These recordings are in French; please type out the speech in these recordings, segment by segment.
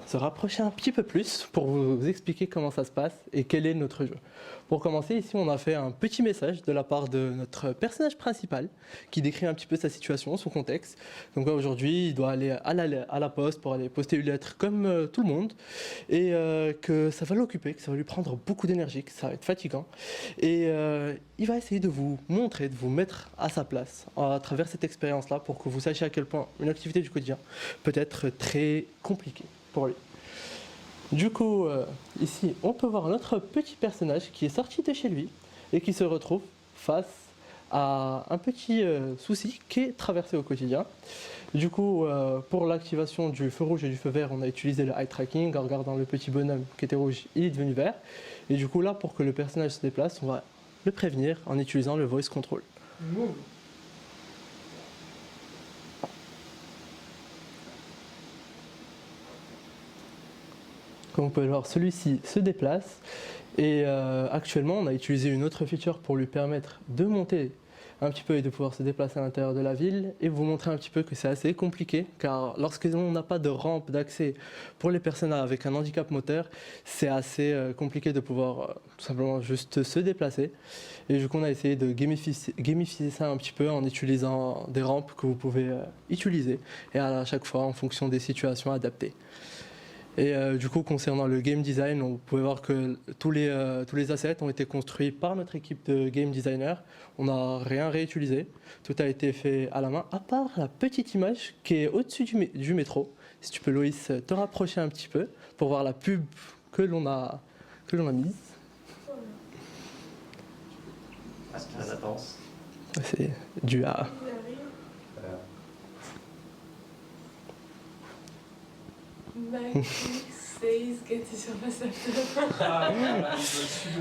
se rapprocher un petit peu plus pour vous expliquer comment ça se passe et quel est notre jeu. Pour commencer, ici, on a fait un petit message de la part de notre personnage principal qui décrit un petit peu sa situation, son contexte. Donc aujourd'hui, il doit aller à la poste pour aller poster une lettre comme tout le monde et que ça va l'occuper, que ça va lui prendre beaucoup d'énergie, que ça va être fatigant. Et il va essayer de vous montrer, de vous mettre à sa place à travers cette expérience-là pour que vous sachiez à quel point une activité du quotidien peut être très compliquée pour lui. Du coup, ici, on peut voir notre petit personnage qui est sorti de chez lui et qui se retrouve face à un petit souci qui est traversé au quotidien. Du coup, pour l'activation du feu rouge et du feu vert, on a utilisé le eye tracking. En regardant le petit bonhomme qui était rouge, il est devenu vert. Et du coup, là, pour que le personnage se déplace, on va le prévenir en utilisant le voice control. Comme vous pouvez le voir, celui-ci se déplace et actuellement on a utilisé une autre feature pour lui permettre de monter un petit peu et de pouvoir se déplacer à l'intérieur de la ville et vous montrer un petit peu que c'est assez compliqué car lorsqu'on n'a pas de rampe d'accès pour les personnes avec un handicap moteur, c'est assez compliqué de pouvoir tout simplement juste se déplacer et du coup on a essayé de gamifier ça un petit peu en utilisant des rampes que vous pouvez utiliser et à chaque fois en fonction des situations adaptées. Et du coup, concernant le game design, vous pouvez voir que tous les assets ont été construits par notre équipe de game designer. On n'a rien réutilisé. Tout a été fait à la main, à part la petite image qui est au-dessus du métro. Si tu peux, Loïs, te rapprocher un petit peu pour voir la pub que l'on a mise. Aspire la latence. C'est dû à... Says que tu surpasses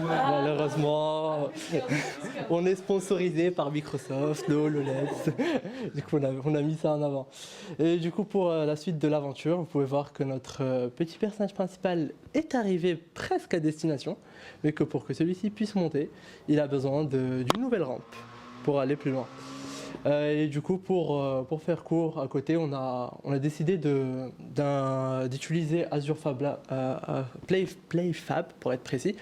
Malheureusement, on est sponsorisé par Microsoft, HoloLens. Du coup, on a mis ça en avant. Et du coup, pour la suite de l'aventure, vous pouvez voir que notre petit personnage principal est arrivé presque à destination, mais que pour que celui-ci puisse monter, il a besoin d'une nouvelle rampe pour aller plus loin. Et du coup, pour faire court, à côté, on a décidé d'utiliser Azure PlayFab, pour être précis,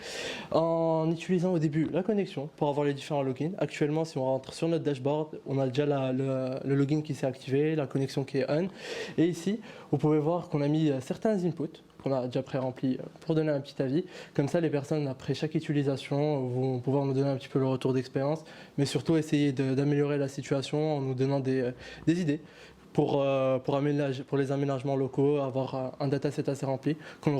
en utilisant au début la connexion pour avoir les différents logins. Actuellement, si on rentre sur notre dashboard, on a déjà le login qui s'est activé, la connexion qui est on. Et ici, vous pouvez voir qu'on a mis certains inputs qu'on a déjà pré-rempli pour donner un petit avis. Comme ça, les personnes, après chaque utilisation, vont pouvoir nous donner un petit peu le retour d'expérience, mais surtout essayer d'améliorer la situation en nous donnant des idées pour les aménagements locaux, avoir un dataset assez rempli.